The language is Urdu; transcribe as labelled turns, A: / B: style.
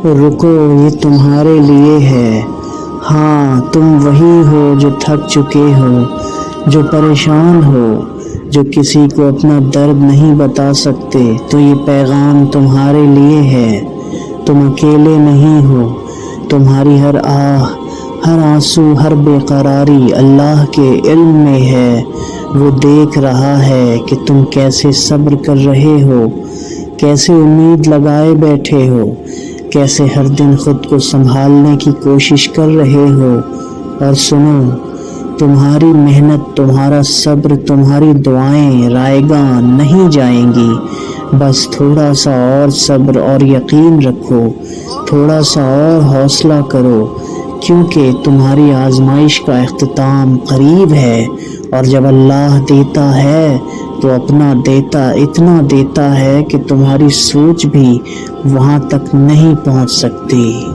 A: رکو یہ تمہارے لیے ہے، ہاں تم وہی ہو جو تھک چکے ہو، جو پریشان ہو، جو کسی کو اپنا درد نہیں بتا سکتے، تو یہ پیغام تمہارے لیے ہے۔ تم اکیلے نہیں ہو، تمہاری ہر آہ، ہر آنسو، ہر بے قراری اللہ کے علم میں ہے۔ وہ دیکھ رہا ہے کہ تم کیسے صبر کر رہے ہو، کیسے امید لگائے بیٹھے ہو، کیسے ہر دن خود کو سنبھالنے کی کوشش کر رہے ہو۔ اور سنو، تمہاری محنت، تمہارا صبر، تمہاری دعائیں رائے گاں نہیں جائیں گی۔ بس تھوڑا سا اور صبر اور یقین رکھو، تھوڑا سا اور حوصلہ کرو، کیونکہ تمہاری آزمائش کا اختتام قریب ہے۔ اور جب اللہ دیتا ہے تو اپنا دیتا اتنا دیتا ہے کہ تمہاری سوچ بھی وہاں تک نہیں پہنچ سکتی۔